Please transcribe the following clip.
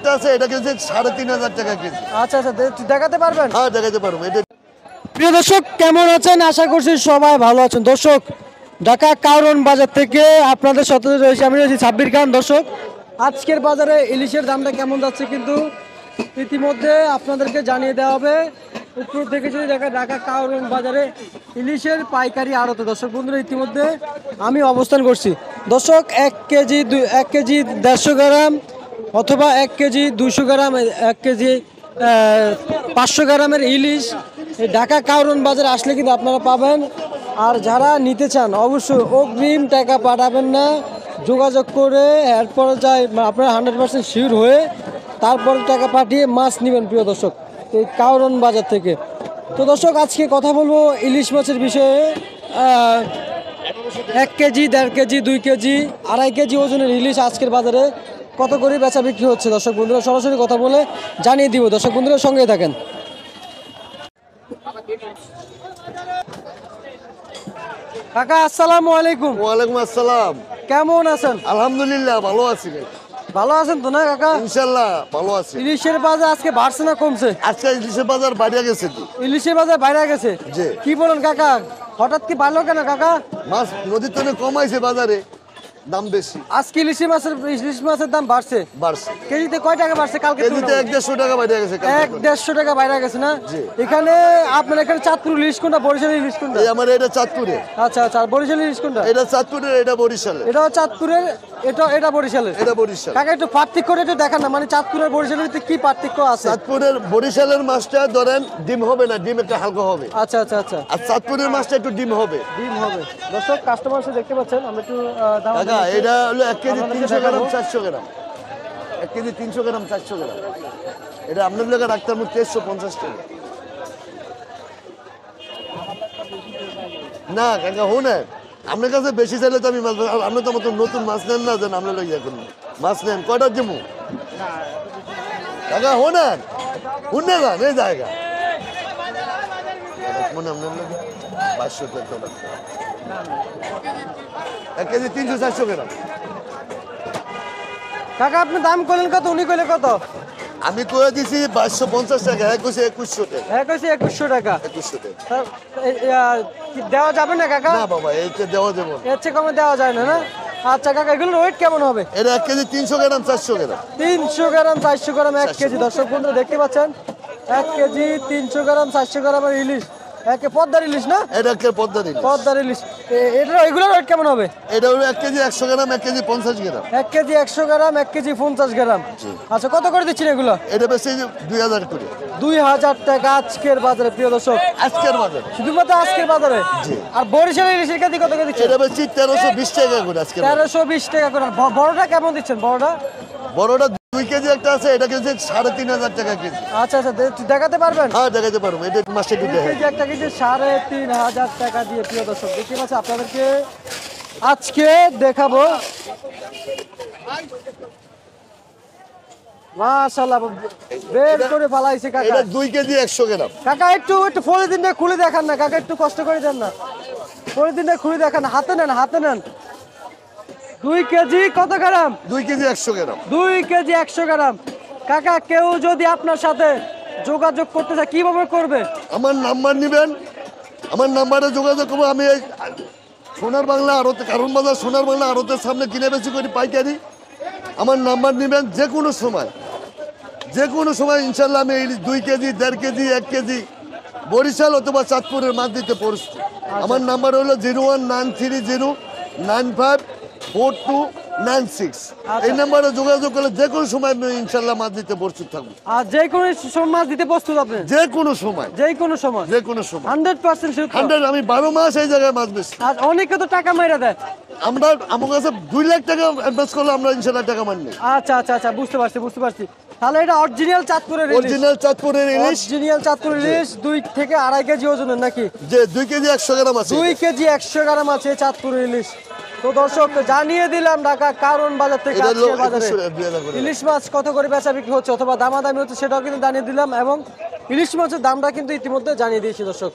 যেটা আছে এটা কিন্তু 3,500 টাকা কেজি। আচ্ছা আচ্ছা, দেখাতে পারবেন? হ্যাঁ দেখাতে পারবো। এটা প্রিয় দর্শক, কেমন আছেন? আশা করছি সবাই ভালো আছেন। দর্শক, ঢাকা কারওয়ান বাজার থেকে আপনাদের সাথে রয়েছে আমি সাব্বির খান। দর্শক, আজকের বাজারে ইলিশের দামটা কেমন যাচ্ছে কিন্তু ইতিমধ্যে আপনাদেরকে জানিয়ে দেওয়া হবে। উপর থেকে যদি দেখা ঢাকা কারওয়ান বাজারে ইলিশের পাইকারি আড়তে দর্শক বন্ধুরা ইতিমধ্যে আমি অবস্থান করছি। দর্শক, 1 কেজি 150 গ্রাম অথবা 1 কেজি 200 গ্রাম, 1 কেজি 500 গ্রামের ইলিশ এই ঢাকা কারওয়ান বাজারে আসলে কিন্তু আপনারা পাবেন। আর যারা নিতে চান অবশ্যই অগ্রিম টাকা পাঠাবেন না, যোগাযোগ করে এরপরে যায় আপনারা 100% শিওর হয়ে তারপরে টাকা পাঠিয়ে মাছ নেবেন প্রিয় দর্শক এই কারওয়ান বাজার থেকে। তো দর্শক, আজকে কথা বলবো ইলিশ মাছের বিষয়ে। 1 কেজি 1.5 কেজি 2 কেজি 2.5 কেজি ওজনের ইলিশ আজকের বাজারে কত করে বেচা বিক্রি হচ্ছে দর্শক বন্ধুরা সরাসরি কথা বলে জানিয়ে দিব। দর্শক বন্ধুরা সঙ্গে থাকেন। কাকা আসসালামু আলাইকুম। ওয়ালাইকুম আসসালাম। কেমন আছেন? আলহামদুলিল্লাহ ভালো আছি। ভালো আছেন তো না কাকা? ইনশাআল্লাহ ভালো আছি। ইলিশের বাজার আজকে বাড়ছে না কমছে? আজকে ইলিশের বাজার বাইরে গেছে। ইলিশের বাজার বাইরে গেছে? জি। কি বলেন কাকা, হঠাৎ কি বাড়লো কেন কাকা? মাছ নদীর তলে কমাইছে, বাজারে দাম বেশি। আজকে ইলিশ মাছের দাম বাড়ছে? বাড়ছে। কেজিতে কয় টাকা বাড়ছে? কালকে কেজিতে 150 টাকা বাইরে গেছে। 150 টাকা বাইরে গেছে না? জি। এখানে আপনার এখানে চাঁদপুর ইলিশ কোনটা, বরিশাল ইলিশ কোনটা? এই আমার এটা চাঁদপুরে। আচ্ছা আচ্ছা, আর বরিশাল ইলিশ কোনটা? এটা চাঁদপুরের, এটা বরিশালের। এটাও চাঁদপুরের, এটা বরিশালের। এটা বরিশাল। কাকা একটু পার্থক্য একটু দেখান না, মানে চাঁদপুরের বরিশালের ভিতরে কি পার্থক্য আছে? চাঁদপুরের বরিশালের মাছটা ধরেন ডিম হবে না, ডিম একটা হালকা হবে। আচ্ছা আচ্ছা আচ্ছা, আর চাঁদপুরের মাছটা একটু ডিম হবে। ডিম হবে। দর্শক, কাস্টমার সে দেখতে পাচ্ছেন, আমরা একটু দাম কাকা এটা হলো 1 কেজি আপনাদেরকে 300 গ্রাম দেখাবো। 400 গ্রাম। 1 কেজি 300 গ্রাম 400 গ্রাম। এটা আপনার লোক ডাক্তার মুখ 350 টাকা। না কাকা শুনেন, আপনার কাছে বেশি চাইলে তো আমি মাছ, আপনি তো মতো নতুন মাছ নেন না, যেন আপনার লোক ইয়ে করুন। মাছ নেন কয়টার জমু কাকা শুনেন, শুনে যান এই জায়গা মনে আপনার লোক 500 টাকা। 1 কেজি 300 400 গ্রাম। কাকা আপনি দাম করলেন কত, উনি কইলে কত? আমি করে দিছি 2250 টাকা। 2100 টাকা। হ্যাঁ কইছে 2100 টাকা। 2100 টাকা। কি দেওয়া যাবে না কাকা? না বাবা, এইটা দেওয়া যাবে না। এর চেয়ে কমে দেওয়া যায় না, না? আচ্ছা কাকা, এগুলোর ওয়েট কেমন হবে? এটা 1 কেজি 300 গ্রাম 400 গ্রাম। 300 গ্রাম 400 গ্রাম 1 কেজি। দর্শক বন্ধুরা দেখতে পাচ্ছেন 1 কেজি 300 গ্রাম 400 গ্রামের ইলিশ, একে পদ্মার ইলিশ না? এটা একটা পদ্মা দিন। পদ্মার ইলিশ। এগুলোর ওয়েট কেমন হবে? এটা হলো 1 কেজি 100 গ্রাম 1 কেজি 50 গ্রাম। 1 কেজি 100 গ্রাম 1 কেজি 50 গ্রাম। জি। আচ্ছা, কত করে দিচ্ছেন এগুলো? এটা বেশি 2000 করে 2000 টাকা আজকের বাজারে প্রিয় দর্শক, আজকের বাজার। শুধুমাত্র আজকের বাজারে। জি। আর বরিশালের ইলিশের কেজি কত করে দিচ্ছেন? এটা বেশি 1320 টাকা করে আজকের বাজার। 1320 টাকা করে। বড়টা কেমন দিচ্ছেন বড়টা? বড়টা 2 কেজি একটা আছে, এটা কেজি 3500 টাকা কেজি। আচ্ছা আচ্ছা, দেখাতে পারবেন? হ্যাঁ দেখাতে পারবো। এটা মাসে দুই দুটো কেজি একটা কেজি 3500 টাকা দিয়ে প্রিয় দর্শক দেখতে পাচ্ছি আপনাদেরকে আজকে দেখাবো। মাশাআল্লাহ, বের করে ফালাইছে কাকা। এটা 2 কেজি 100 গ্রাম। কাকা একটু পলিথিনটা খুলে দেখান না কাকা, একটু কষ্ট করে দেন না, পলিথিনটা খুলে দেখান। হাতে নেন, হাতে নেন। 2 কেজি কত গ্রাম? 2 কেজি 100 গ্রাম। 2 কেজি 100 গ্রাম। কাকা, কেউ যদি আপনার সাথে যোগাযোগ করতে চায় কিভাবে করবে? আমার নাম্বার নেবেন, আমার নাম্বারে যোগাযোগ করবো। আমি এই সোনার বাংলা আড়তে, কারণ বাজার সোনার বাংলা আড়তের সামনে কিনে বেশি করি পাইকারি। আমার নাম্বার নেবেন, যে কোনো সময় ইনশাল্লাহ আমি এই 2 কেজি 1.5 কেজি 1 কেজি বরিশাল অথবা চাঁদপুরের মাছ দিতে প্রস্তুত। আমার নাম্বার হলো 01930954296। এই নাম্বারে যোগাযোগ করলে যে কোনো সময় আমি ইনশাল্লাহ মাছ দিতে প্রস্তুত থাকবো। আর যে কোনো সময় মাছ দিতে প্রস্তুত আপনি? যে কোনো সময়, যে কোনো সময়, যে কোনো সময় 100% শিওর। 100। আমি 12 মাস এই জায়গায় মাছ বেশি। আর অনেকে তো টাকা মাইরা দেয়। আমরা আমার কাছে 2 লাখ টাকা অ্যাডভান্স করলে আমরা ইনশাল্লাহ টাকা মাননি। আচ্ছা আচ্ছা আচ্ছা, বুঝতে পারছি। তাহলে এটা অরিজিনাল চাঁদপুরের ইলিশ? অরিজিনাল চাঁদপুরের ইলিশ। অরিজিনাল চাঁদপুরের ইলিশ 2 থেকে 2.5 কেজি ওজনের নাকি? যে 2 কেজি 100 গ্রাম আছে। 2 কেজি 100 গ্রাম আছে চাঁদপুরের ইলিশ। তো দর্শক জানিয়ে দিলাম ঢাকা কারওয়ান বাজার থেকে এটা আজকের বাজারে 2100 করে। ইলিশ মাছ কত করে বেচা বিক্রি হচ্ছে অথবা দামাদামি হচ্ছে সেটাও কিন্তু জানিয়ে দিলাম, এবং ইলিশ মাছের দামটা কিন্তু ইতিমধ্যে জানিয়ে দিয়েছি দর্শক।